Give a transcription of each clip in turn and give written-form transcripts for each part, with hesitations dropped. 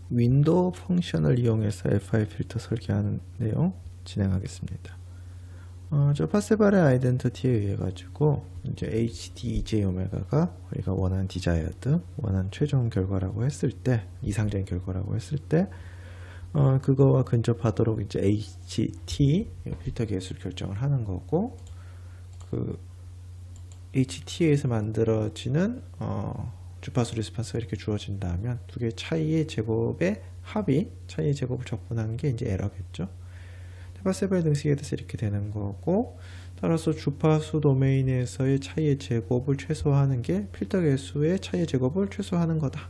윈도우 펑션을 이용해서 FI 필터 설계하는 내용 진행하겠습니다. 저 파세발의 아이덴티티에 의해 가지고 이제 HDJ 오메가가 우리가 원하는 디자이어드, 원하는 최종 결과라고 했을 때, 이상적인 결과라고 했을 때, 그거와 근접하도록 이제 HT 필터 개수를 결정을 하는 거고, 그 HT에서 만들어지는 주파수 리스판스가 이렇게 주어진다면 두 개의 차이의 제곱의 합이 차이의 제곱을 적분하는 게 이제 에러겠죠. 파세발 등식에 대해서 이렇게 되는 거고, 따라서 주파수 도메인에서의 차이의 제곱을 최소화하는 게 필터 개수의 차이의 제곱을 최소화하는 거다.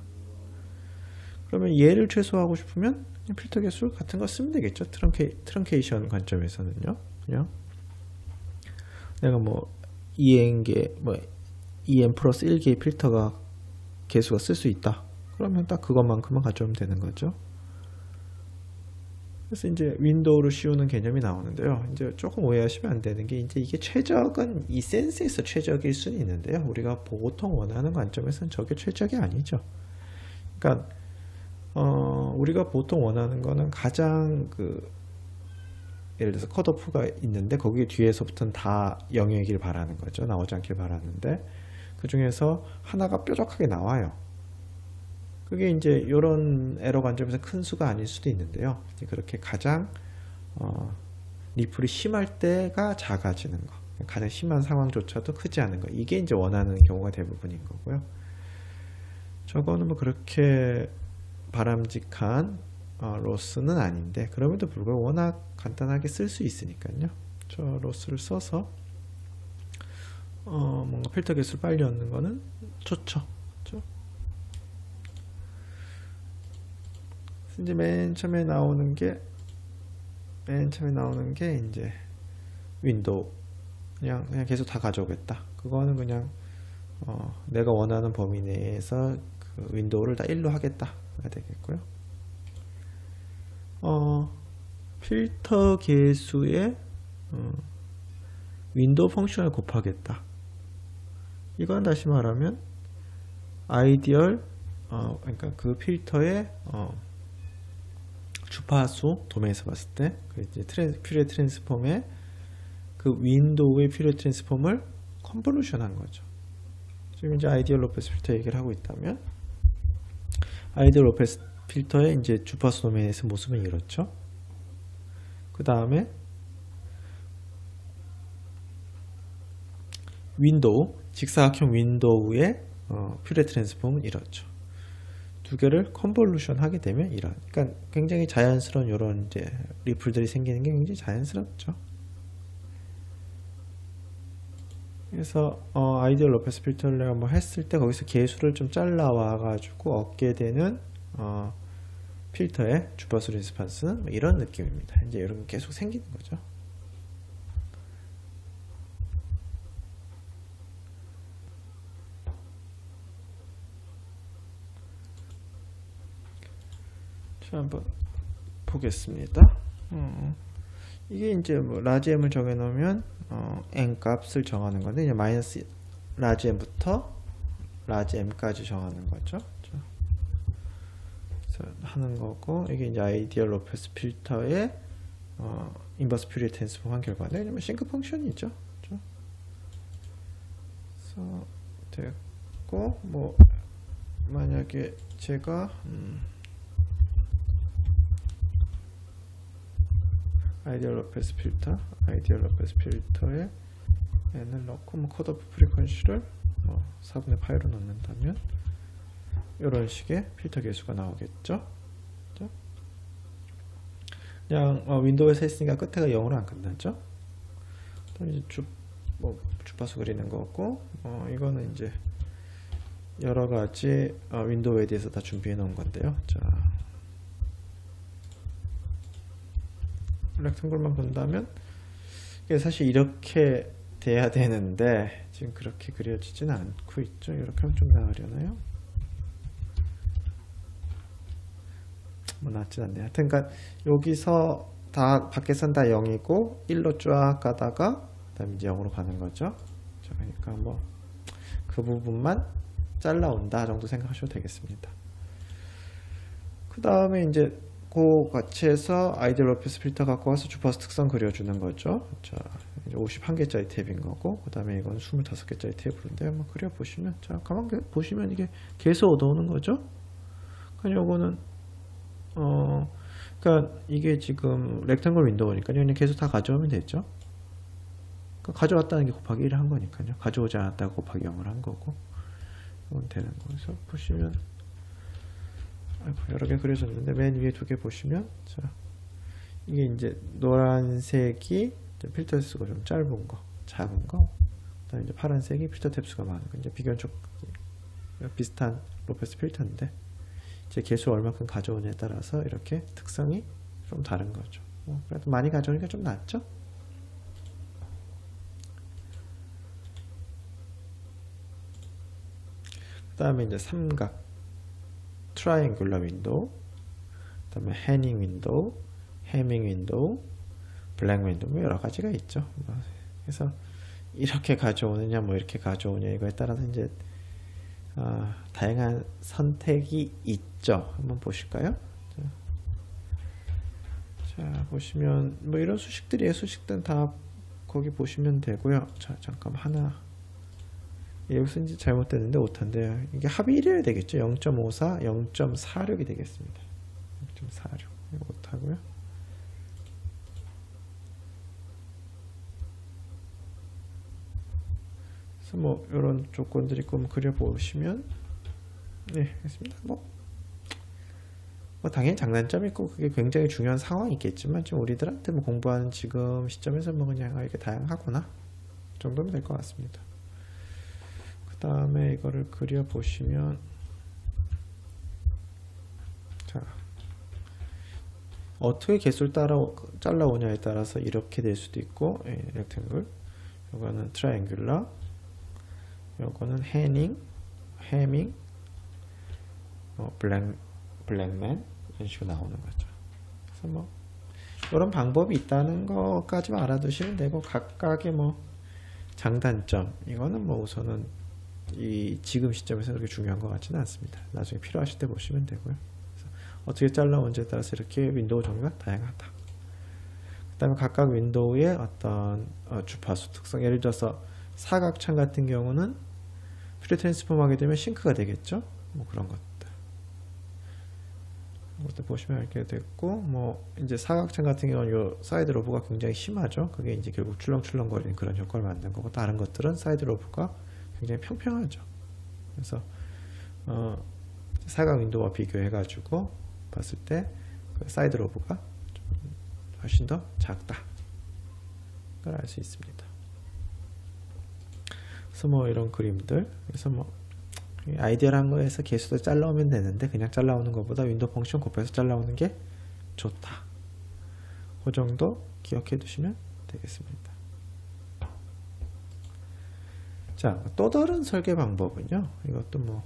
그러면 얘를 최소화하고 싶으면 필터 개수 같은 거 쓰면 되겠죠. 트렁케이션 관점에서는요. 그냥 내가 뭐 2n개 뭐 2n 플러스 1개의 필터가 개수가 쓸 수 있다. 그러면 딱 그것만큼만 가져오면 되는 거죠. 그래서 이제 윈도우를 씌우는 개념이 나오는데요. 이제 조금 오해하시면 안 되는 게, 이제 이게 최적은 이 센스에서 최적일 수는 있는데요. 우리가 보통 원하는 관점에서는 저게 최적이 아니죠. 그러니까 우리가 보통 원하는 거는 가장 예를 들어서 컷오프가 있는데 거기 뒤에서부터는 다 0이길 바라는 거죠. 나오지 않길 바라는데 그 중에서 하나가 뾰족하게 나와요. 그게 이제 이런 에러 관점에서 큰 수가 아닐 수도 있는데요. 그렇게 가장 리플이 심할 때가 작아지는 거, 가장 심한 상황조차도 크지 않은 거, 이게 이제 원하는 경우가 대부분인 거고요. 저거는 뭐 그렇게 바람직한 로스는 아닌데, 그럼에도 불구하고 워낙 간단하게 쓸 수 있으니까요. 저 로스를 써서 뭔가 필터 개수를 빨리 얻는 거는 좋죠. 이제 맨 처음에 나오는 게 이제 윈도우 그냥 계속 다 가져오겠다. 그거는 그냥 내가 원하는 범위 내에서 그 윈도우를 다 1로 하겠다가 되겠고요. 필터 개수에 윈도우 펑션을 곱하겠다. 이건 다시 말하면 아이디얼 그러니까 그 필터의 주파수 도메인에서 봤을 때 퓨리어 트랜스폼의 그 윈도우의 퓨리어 트랜스폼을 컨볼루션 한 거죠. 지금 이제 아이디얼 로페스 필터 얘기를 하고 있다면, 아이디얼 로페스 필터의 이제 주파수 도메인에서 모습은 이렇죠. 그 다음에 윈도우, 직사각형 윈도우의 퓨리어 트랜스폼은 이렇죠. 두 개를 컨볼루션 하게 되면 이런, 그러니까 굉장히 자연스러운 이런 이제 리플들이 생기는 게 굉장히 자연스럽죠. 그래서 아이디얼 로페스 필터를 내가 뭐 했을 때 거기서 개수를 좀 잘라와 가지고 얻게 되는 필터의 주파수 리스판스는 뭐 이런 느낌입니다. 이제 이런 게 계속 생기는 거죠. 자, 한번 보겠습니다. 이게 이제 뭐 라지 m을 정해 놓으면 n 값을 정하는 건데, 이제 마이너스 라지 m부터 라지 m까지 정하는 거죠. 그래서 하는 거고, 이게 이제 아이디얼 로페스 필터의 인버스 퓨리어 트랜스폼 한 결과인데, 이제 싱크 펑션이죠. 그래서 됐고, 뭐 만약에 제가 아이디얼 로페스 필터에 n을 넣고 뭐 컷오프 프리퀀시를 4분의 파이로 넣는다면 이런 식의 필터 개수가 나오겠죠. 그냥 윈도우에서 했으니까 끝에가 0으로 안 끝나죠. 이제 주파수 그리는 거고, 이거는 이제 여러 가지 윈도우에 대해서 다 준비해 놓은 건데요. 자, 렉탱글만 본다면 이게 사실 이렇게 돼야 되는데 지금 그렇게 그려지진 않고 있죠. 이렇게 하면 좀 나으려나요? 뭐 낫진 않네요. 하여튼 그러니까 여기서 다 밖에선 다 0이고 1로 쫙 가다가 그다음에 이제 0으로 가는 거죠. 그러니까 뭐 그 부분만 잘라온다 정도 생각하셔도 되겠습니다. 그 그 다음에 이제 그 같이 해서 아이디얼 로페스 필터 갖고 와서 주파수 특성 그려주는 거죠. 자, 이제 51개짜리 탭인 거고, 그 다음에 이건 25개짜리 탭인데 한번 그려보시면, 자, 가만 보시면 이게 계속 얻어오는 거죠. 그러니까 요거는, 그러니까 이게 지금 렉탱글 윈도우니까 그냥 계속 다 가져오면 되죠. 그러니까 가져왔다는 게 곱하기 1을 한 거니까요. 가져오지 않았다고 곱하기 0을 한 거고, 이건 되는 거에서 보시면, 여러 개 그려졌는데 맨 위에 두 개 보시면, 자, 이게 이제 노란색이 필터 횟수가 좀 짧은 거, 작은 거, 그다음에 이제 파란색이 필터 탭 수가 많은 거. 이제 비교적 비슷한 로페스 필터인데 이제 개수 얼마큼 가져오냐에 따라서 이렇게 특성이 좀 다른 거죠. 그래도 많이 가져오니까 좀 낫죠. 그다음에 이제 삼각 트라이앵귤러 윈도우, 그 다음에 해닝 윈도우, 해밍 윈도우, 블랙 윈도우, 뭐 여러 가지가 있죠. 그래서 이렇게 가져오느냐, 뭐 이렇게 가져오냐, 이거에 따라서 이제 다양한 선택이 있죠. 한번 보실까요? 자, 보시면 뭐 이런 수식들이에요. 수식들은 다 거기 보시면 되고요. 자, 잠깐 하나. 여기서 이제 잘못됐는데 오타인데요. 이게 합이 1이어야 되겠죠. 0.54, 0.46이 되겠습니다. 0.46. 이거 오타고요. 그래서 뭐 이런 조건들이 있고 그려보시면 네, 됐습니다. 뭐 당연히 장단점이 있고 그게 굉장히 중요한 상황이 있겠지만 지금 우리들한테 뭐 공부하는 지금 시점에서 뭐 그냥 이렇게 다양하구나 정도면 될 것 같습니다. 그 다음에 이거를 그려보시면, 자, 어떻게 개수를 잘라오냐에 따라서 이렇게 될 수도 있고, 렉탱글, 요거는 트라이앵귤러, 요거는 해밍, 블랙맨, 이런 식으로 나오는 거죠. 그래서 뭐 이런 방법이 있다는 것까지만 알아두시면 되고, 각각의 뭐 장단점, 이거는 뭐 우선은 이 지금 시점에서 그렇게 중요한 것 같지는 않습니다. 나중에 필요하실 때 보시면 되고요. 그래서 어떻게 잘라온지에 따라서 이렇게 윈도우 종류가 다양하다. 그 다음에 각각 윈도우의 어떤 주파수 특성, 예를 들어서 사각창 같은 경우는 퓨리 트랜스폼 하게 되면 싱크가 되겠죠. 뭐 그런 것들. 이것도 보시면 이렇게 됐고, 뭐 이제 사각창 같은 경우는 요 사이드 로브가 굉장히 심하죠. 그게 이제 결국 출렁출렁거리는 그런 효과를 만든 거고, 다른 것들은 사이드 로브가 굉장히 평평하죠. 그래서 사각 윈도우와 비교해 가지고 봤을 때 그 사이드 로브가 훨씬 더 작다 걸 알 수 있습니다. 그래서 뭐 이런 그림들, 그래서 뭐 아이디어란 거에서 개수도 잘라오면 되는데 그냥 잘라오는 것보다 윈도우 펑션 곱해서 잘라오는 게 좋다. 그 정도 기억해 두시면 되겠습니다. 자, 또 다른 설계 방법은요. 이것도 뭐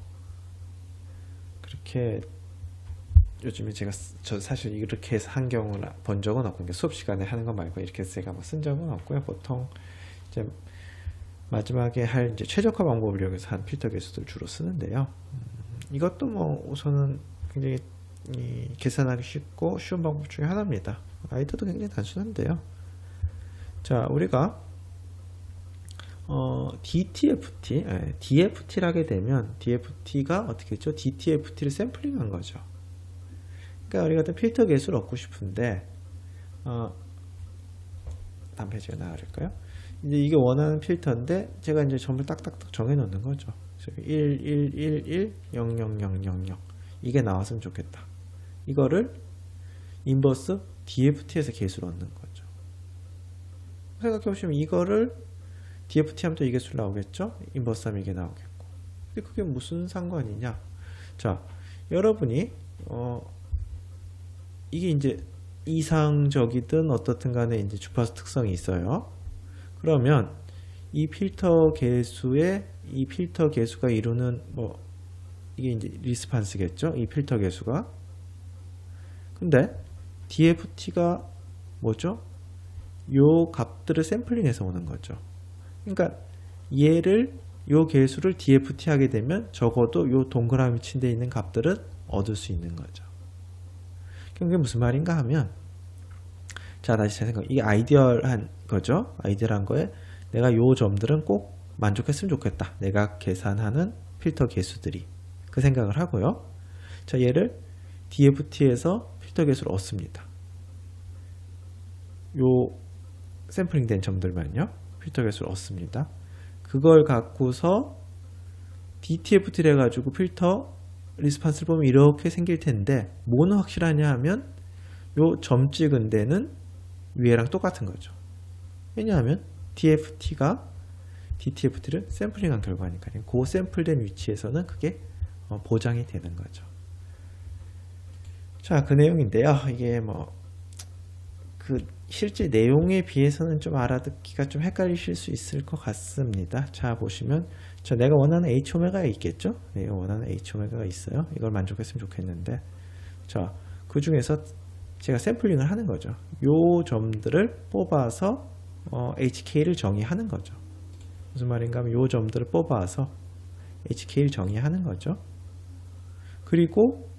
그렇게 요즘에 저 사실 이렇게 해서 한 경우는 본 적은 없고, 수업 시간에 하는 거 말고 이렇게 해서 제가 뭐 쓴 적은 없고요. 보통 이제 마지막에 할 이제 최적화 방법을 이용해서 한 필터 개수들 주로 쓰는데요. 이것도 뭐 우선은 굉장히 계산하기 쉽고 쉬운 방법 중에 하나입니다. 아이디어도 굉장히 단순한데요. 자, 우리가 DFT를 하게 되면 DFT가 어떻게 했죠? DTFT를 샘플링한 거죠. 그러니까 우리가 어떤 필터 개수를 얻고 싶은데 다음 페이지가 나갈까요? 이제 이게 원하는 필터인데 제가 이제 전부 딱딱딱 정해 놓는 거죠. 1, 1, 1, 1, 0, 0, 0, 0, 0 이게 나왔으면 좋겠다. 이거를 인버스 DFT에서 개수를 얻는 거죠. 생각해 보시면 이거를 DFT 하면 또 이게 수 나오겠죠? 인버스 하면 이게 나오겠고. 근데 그게 무슨 상관이냐? 자, 여러분이 이게 이제 이상적이든 어떻든 간에 이제 주파수 특성이 있어요. 그러면 이 필터 개수가 이루는 뭐 이게 이제 리스판스겠죠? 이 필터 개수가. 근데 DFT가 뭐죠? 요 값들을 샘플링해서 오는 거죠. 그러니까 요 개수를 DFT 하게 되면 적어도 요 동그라미 친 데 있는 값들은 얻을 수 있는 거죠. 그럼 이게 무슨 말인가 하면, 자, 다시 잘 생각. 이게 아이디얼한 거죠. 아이디얼한 거에 내가 요 점들은 꼭 만족했으면 좋겠다. 내가 계산하는 필터 개수들이. 그 생각을 하고요. 자, 얘를 DFT에서 필터 개수를 얻습니다. 요 샘플링 된 점들만요. 필터 개수를 얻습니다. 그걸 갖고서 DTFT를 해가지고 필터 리스판스를 보면 이렇게 생길 텐데, 뭐는 확실하냐 하면 요 점 찍은 데는 위에랑 똑같은 거죠. 왜냐하면 DFT가 DTFT를 샘플링한 결과니까요. 그 샘플된 위치에서는 그게 보장이 되는 거죠. 자, 그 내용인데요. 이게 그 실제 내용에 비해서는 좀 알아듣기가 좀 헷갈리실 수 있을 것 같습니다. 자, 보시면 내가 원하는 H오메가가 있겠죠? 내가 원하는 H오메가가 있어요. 이걸 만족했으면 좋겠는데, 자, 그 중에서 제가 샘플링을 하는 거죠. 요 점들을 뽑아서 HK를 정의하는 거죠. 무슨 말인가 하면 요 점들을 뽑아서 HK를 정의하는 거죠. 그리고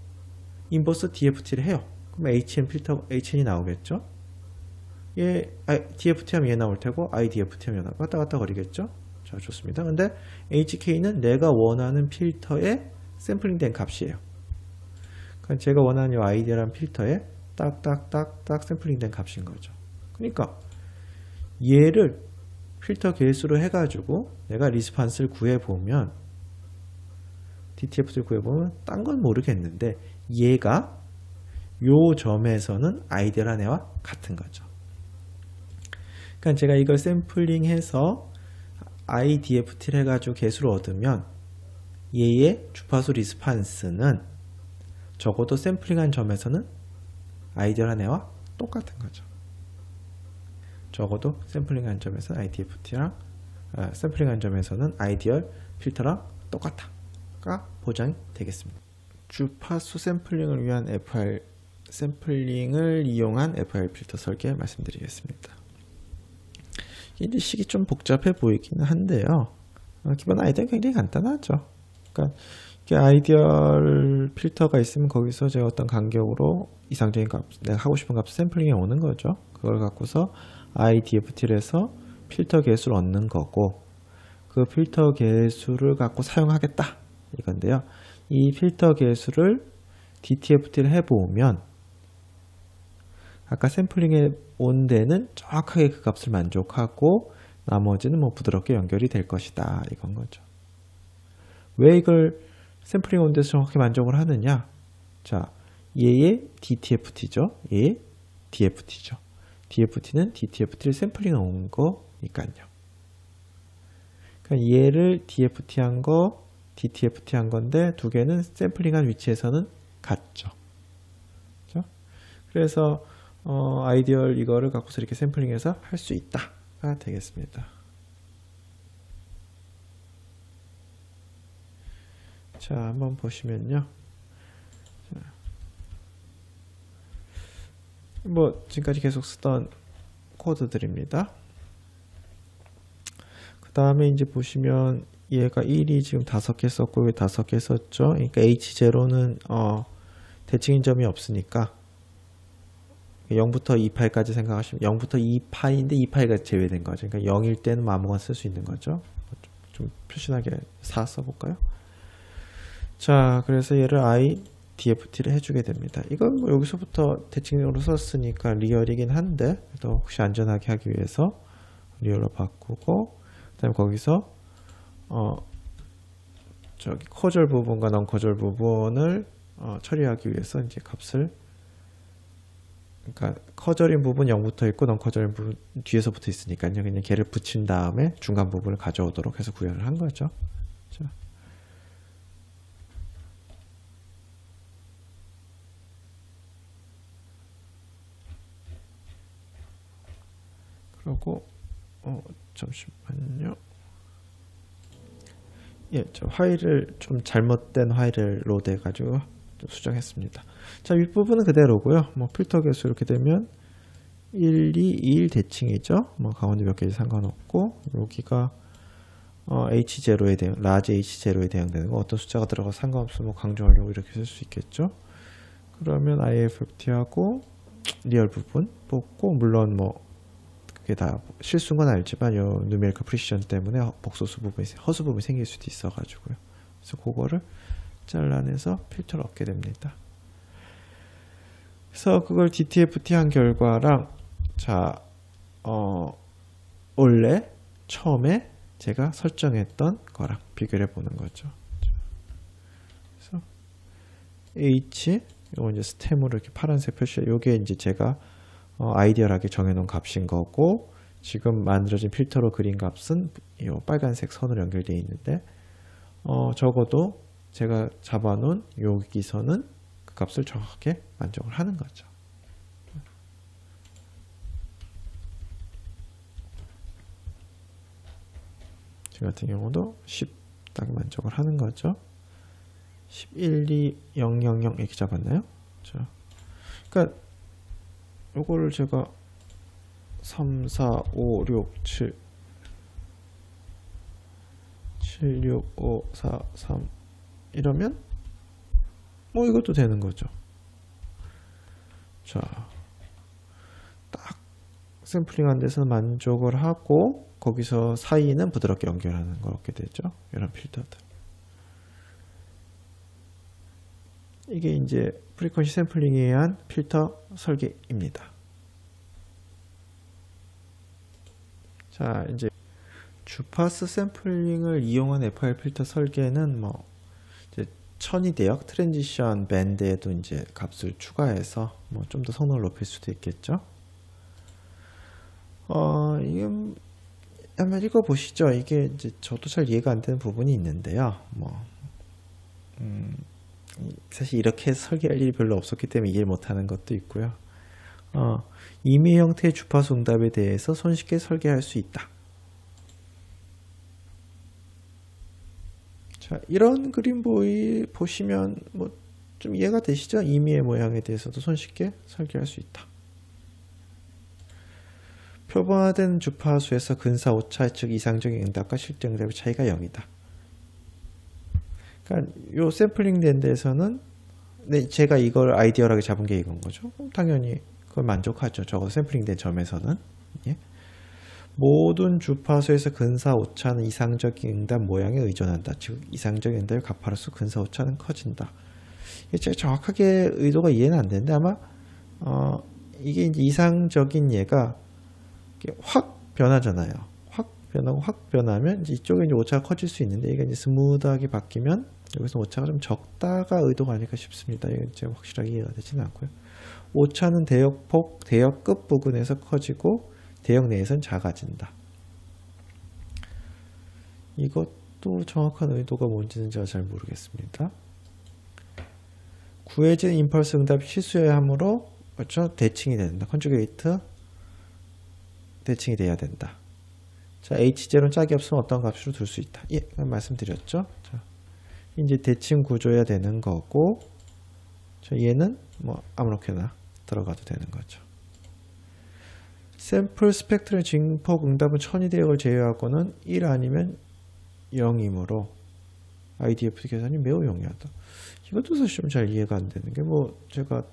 인버스 DFT를 해요. 그럼 HN 필터, HN이 나오겠죠? DFT 하면 얘 나올 테고, IDFT 하면 왔다 갔다 거리겠죠? 자, 좋습니다. 근데 HK는 내가 원하는 필터에 샘플링 된 값이에요. 그러니까 제가 원하는 이 아이디어란 필터에 딱딱딱딱 샘플링 된 값인 거죠. 그러니까 얘를 필터 개수로 해가지고 내가 리스판스를 구해보면, DTF를 구해보면 딴 건 모르겠는데 얘가 요 점에서는 아이디어란 애와 같은 거죠. 그러니까 제가 이걸 샘플링해서 IDFT를 해가지고 개수를 얻으면 얘의 주파수 리스판스는 적어도 샘플링한 점에서는 아이디어란 애와 똑같은 거죠. 적어도 샘플링한 점에서는 IDFT랑 샘플링한 점에서는 아이디얼 필터랑 똑같다가 보장이 되겠습니다. 주파수 샘플링을 위한 FR 샘플링을 이용한 FR 필터 설계 말씀드리겠습니다. 이제 식이 좀 복잡해 보이기는 한데요. 기본 아이디어는 굉장히 간단하죠. 그러니까 아이디얼 필터가 있으면 거기서 제가 어떤 간격으로 이상적인 값, 내가 하고 싶은 값 샘플링이 오는 거죠. 그걸 갖고서 IDFT를 해서 필터 개수를 얻는 거고, 그 필터 개수를 갖고 사용하겠다 이건데요. 이 필터 개수를 DTFT를 해보면 아까 샘플링에 온 데는 정확하게 그 값을 만족하고 나머지는 부드럽게 연결이 될 것이다 이건 거죠. 왜 이걸 샘플링 온 데서 정확히 만족을 하느냐? 자, 얘의 DTFT죠. 얘의 DFT죠. DFT는 DTFT를 샘플링 온 거니까요. 그러니까 얘를 DFT 한 거, DTFT 한 건데 두 개는 샘플링한 위치에서는 같죠. 그렇죠? 그래서 아이디얼 이거를 갖고서 이렇게 샘플링해서 할 수 있다가 되겠습니다. 자, 한번 보시면요. 지금까지 계속 쓰던 코드들입니다. 그 다음에 이제 보시면 얘가 1이 지금 5개 썼고 왜 5개 썼죠? 그러니까 H0는 대칭인 점이 없으니까 0부터 2파이까지 생각하시면 0부터 2파이인데 2파이가 제외된 거죠. 그러니까 0일 때는 아무거나 쓸 수 있는 거죠. 좀 표시나게 4 써볼까요? 자, 그래서 얘를 IDFT를 해주게 됩니다. 이건 여기서부터 대칭으로 썼으니까 리얼이긴 한데 또 혹시 안전하게 하기 위해서 리얼로 바꾸고, 그 다음에 거기서 저기 커절 부분과 넌 커절 부분을 처리하기 위해서 이제 값을, 그러니까 커절인 부분 0부터 있고 넌 커절인 부분 뒤에서 붙어 있으니까요. 그냥 걔를 붙인 다음에 중간 부분을 가져오도록 해서 구현을 한 거죠. 자. 그리고 잠시만요. 예, 저 파일을 좀 잘못된 파일을 로드해 가지고 좀 수정했습니다. 자, 윗부분은 그대로고요. 필터 개수 이렇게 되면 1, 2, 1 대칭이죠. 가운데 몇 개인지 상관없고, 여기가 H0에 라지 H0에 대응되는 거, 어떤 숫자가 들어가서 상관없으면 강조하려고 이렇게 쓸 수 있겠죠. 그러면 IFFT하고 리얼 부분 뽑고, 물론 뭐 그게 다 실수인 건 알지만 요 누메리컬 프리시전 때문에 복소수 부분이, 허수 부분이 생길 수도 있어 가지고요. 그래서 그거를 잘라내서 필터를 얻게 됩니다. 그래서 그걸 DTFT 한 결과랑, 자, 원래 처음에 제가 설정했던 거랑 비교를 해보는 거죠. 그래서 H, 요거 이제 스템으로 이렇게 파란색 표시, 요게 이제 제가 아이디얼하게 정해놓은 값인 거고, 지금 만들어진 필터로 그린 값은 이 빨간색 선으로 연결되어 있는데, 적어도 제가 잡아놓은 여기서는 그 값을 정확하게 만족을 하는 거죠. 지금 같은 경우도 10 딱 만족을 하는 거죠. 11, 2, 0, 0, 0 이렇게 잡았나요? 자, 그러니까 요거를 제가 3, 4, 5, 6, 7, 7, 6, 5, 4, 3 이러면 뭐 이것도 되는 거죠. 자, 딱 샘플링한 데서 만족을 하고, 거기서 사이는 부드럽게 연결하는 걸 얻게 되죠. 이런 필터들. 이게 이제 프리퀀시 샘플링에 의한 필터 설계입니다. 자, 이제 주파수 샘플링을 이용한 FR 필터 설계는 뭐 이제 천이대역 트랜지션 밴드에도 이제 값을 추가해서 뭐 좀 더 성능을 높일 수도 있겠죠. 이게 한번 읽어보시죠. 이게 이제 저도 잘 이해가 안 되는 부분이 있는데요. 사실 이렇게 설계할 일이 별로 없었기 때문에 이해를 못하는 것도 있고요. 임의 형태의 주파수 응답에 대해서 손쉽게 설계할 수 있다. 자, 이런 그림 보시면 뭐 좀 이해가 되시죠? 임의의 모양에 대해서도 손쉽게 설계할 수 있다. 표본화된 주파수에서 근사 오차, 즉 이상적인 응답과 실제 응답의 차이가 0이다. 그러니까 요 샘플링 된 데서는 제가 이걸 아이디얼하게 잡은 게 이건 거죠. 당연히 그걸 만족하죠. 적어도 샘플링 된 점에서는. 예? 모든 주파수에서 근사 오차는 이상적인 응답 모양에 의존한다. 즉 이상적인 응답의 가파로서 근사 오차는 커진다. 이게 제가 정확하게 의도가 이해는 안 되는데, 아마 이게 이제 이상적인 얘가 확 변하잖아요. 확 변하고 확 변하면 이제 이쪽에 이제 오차가 커질 수 있는데, 이게 이제 스무드하게 바뀌면 여기서 오차가 좀 적다가 의도가 아닐까 싶습니다. 이건 제가 확실하게 이해가 되지는 않고요. 오차는 대역폭, 대역끝 부근에서 커지고 대역 내에선 작아진다. 이것도 정확한 의도가 뭔지는 제가 잘 모르겠습니다. 구해진 임펄스 응답이 실수여야 하므로, 그렇죠? 대칭이 된다. 컨주게이트 대칭이 돼야 된다. 자, H0는 짝이 없으면 어떤 값으로 둘 수 있다. 예, 말씀드렸죠. 자, 이제 대칭 구조해야 되는 거고, 자, 얘는 뭐 아무렇게나 들어가도 되는 거죠. 샘플 스펙트럼 증폭 응답은 천이대역을 제외하고는 1 아니면 0이므로 IDFT 계산이 매우 용이하다. 이것도 사실 좀 잘 이해가 안 되는 게, 뭐 제가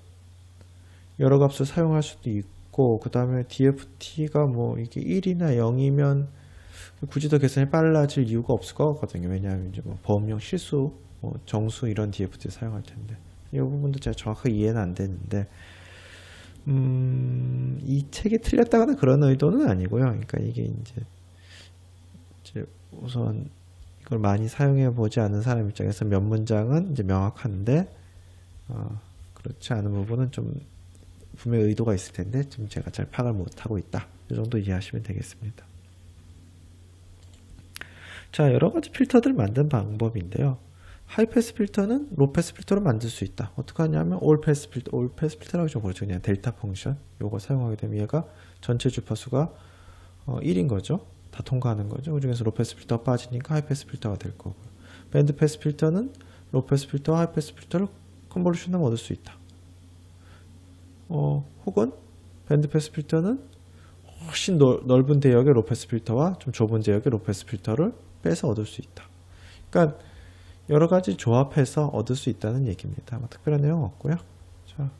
여러 값을 사용할 수도 있고, 그 다음에 DFT가 뭐 이게 1이나 0이면 굳이 더 계산이 빨라질 이유가 없을 것 같거든요. 왜냐하면 이제 뭐 보험용 실수, 뭐 정수 이런 DFT를 사용할 텐데, 이 부분도 제가 정확하게 이해는 안 되는데, 이 책이 틀렸다거나 그런 의도는 아니고요. 그러니까 이게 이제 우선 이걸 많이 사용해 보지 않은 사람 입장에서 몇 문장은 이제 명확한데, 그렇지 않은 부분은 좀 분명히 의도가 있을 텐데 지금 제가 잘 파악을 못하고 있다. 이 정도 이해하시면 되겠습니다. 자, 여러 가지 필터들 만든 방법인데요. 하이패스 필터는 로패스 필터로 만들 수 있다. 어떻게 하냐면 올패스 필터라고 좀 그렇죠. 그냥 델타 펑션 요거 사용하게 되면 얘가 전체 주파수가 1인 거죠. 다 통과하는 거죠. 그 중에서 로패스 필터가 빠지니까 하이패스 필터가 될 거고요. 밴드패스 필터는 로패스 필터와 하이패스 필터를 컨볼루션하면 얻을 수 있다. 혹은 밴드패스 필터는 훨씬 넓은 대역의 로패스 필터와 좀 좁은 대역의 로패스 필터를 빼서 얻을 수 있다. 그러니까 여러 가지 조합해서 얻을 수 있다는 얘기입니다. 뭐 특별한 내용 없고요. 자,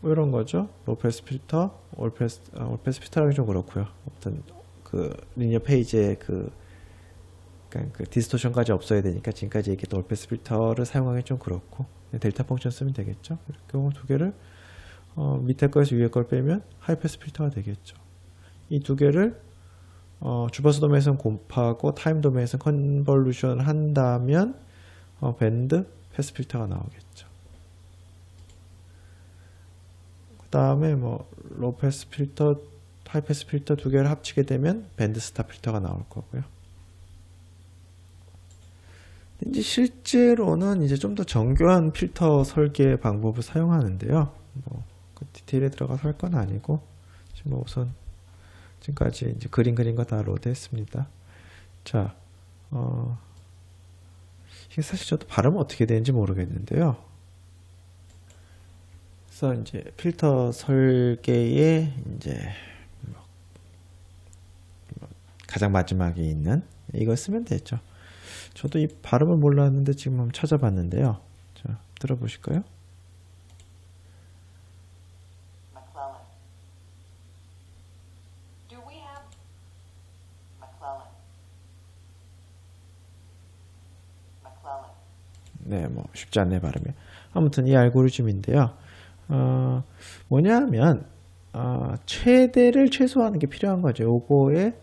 뭐 이런 거죠. 로패스 필터, 올패스 필터라기 좀 그렇고요. 아무튼 그 리니어 페이지에 그러니까 그 디스토션까지 없어야 되니까 지금까지 얘기했던 올패스 필터를 사용하기 좀 그렇고 델타 펑션 쓰면 되겠죠. 이렇게 두 개를 밑에 거에서 위에 걸 빼면 하이패스 필터가 되겠죠. 이 두 개를 주파수 도메인에서는 곱하고 타임 도메인에서는 컨볼루션 한다면 밴드 패스 필터가 나오겠죠. 그 다음에 뭐 로패스 필터, 하이패스 필터 두 개를 합치게 되면 밴드 스탑 필터가 나올 거고요. 이제 실제로는 이제 좀 더 정교한 필터 설계 방법을 사용하는데요. 그 디테일에 들어가서 할 건 아니고 지금 우선 지금까지 이제 그린 거 다 로드했습니다. 자, 이게 사실 저도 발음은 어떻게 되는지 모르겠는데요. 그래서 이제 필터 설계에 이제 가장 마지막에 있는 이걸 쓰면 되죠. 저도 이 발음을 몰랐는데 지금 한번 찾아봤는데요. 자, 들어보실까요? 네, 뭐 쉽지 않네 발음이. 아무튼 이 알고리즘인데요. 뭐냐면 최대를 최소화하는 게 필요한 거죠. 요거의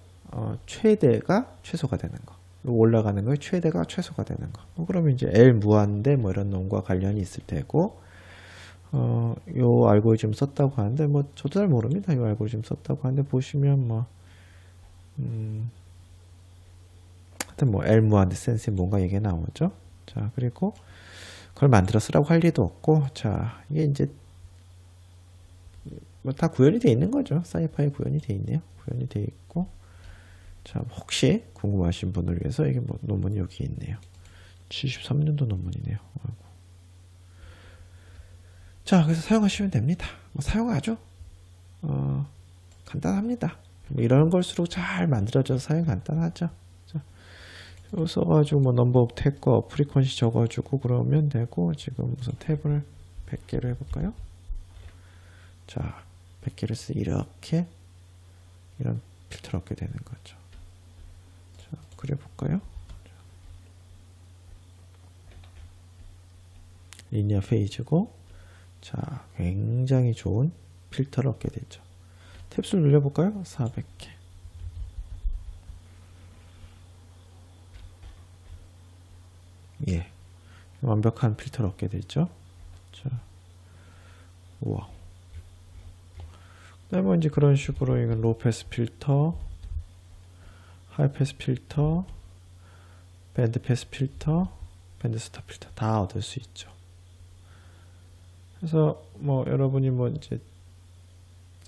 최대가 최소가 되는 거. 올라가는 거에 최대가 최소가 되는 거. 그러면 이제 L 무한대 뭐 이런 놈과 관련이 있을 테고, 요 알고리즘 썼다고 하는데 뭐 저도 잘 모릅니다. 요 알고리즘 썼다고 하는데 보시면 뭐 하여튼 뭐 L 무한대 센스에 뭔가 얘기 나오죠. 자, 그리고 그걸 만들어 쓰라고 할 리도 없고, 자, 이게 이제 뭐 다 구현이 돼 있는 거죠. 사이파이 구현이 돼 있네요. 구현이 돼 있고, 자, 혹시 궁금하신 분을 위해서 이게 뭐 논문이 여기 있네요. 73년도 논문이네요. 아이고. 자, 그래서 사용하시면 됩니다. 뭐 사용 아주 간단합니다. 뭐 이런 걸수록 잘 만들어져서 사용 간단하죠. 자, 이거 써가지고 뭐 넘버 오브 탭과 프리퀀시 적어주고 그러면 되고, 지금 우선 탭을 100개로 해볼까요? 자, 100개를 쓰 이렇게 이런 필터를 얻게 되는 거죠. 자, 그려볼까요? 리니어 페이지고, 자, 굉장히 좋은 필터를 얻게 되죠. 탭수를 늘려볼까요? 400개. 예, 완벽한 필터를 얻게 되죠. 자, 우와. 그다음에 이제 그런 식으로 이건 로우 패스 필터, 하이 패스 필터, 밴드 패스 필터, 밴드 스탑 필터 다 얻을 수 있죠. 그래서 뭐 여러분이 뭐 이제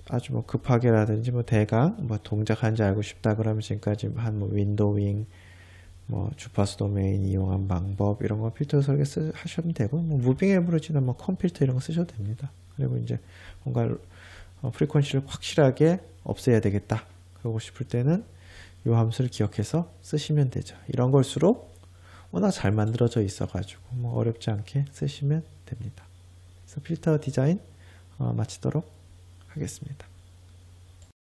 아주 뭐 급하게라든지 뭐 대강 뭐 동작한지 알고 싶다 그러면 지금까지 한 뭐 윈도잉, 뭐 주파수 도메인 이용한 방법 이런 거 필터 설계 하시면 되고, 뭐 무빙 에버리지나 뭐 컴필터 이런 거 쓰셔도 됩니다. 그리고 이제 뭔가 프리퀀시를 확실하게 없애야 되겠다 그러고 싶을 때는 이 함수를 기억해서 쓰시면 되죠. 이런 걸수록 워낙 잘 만들어져 있어 가지고 뭐 어렵지 않게 쓰시면 됩니다. 그래서 필터 디자인 마치도록 하겠습니다.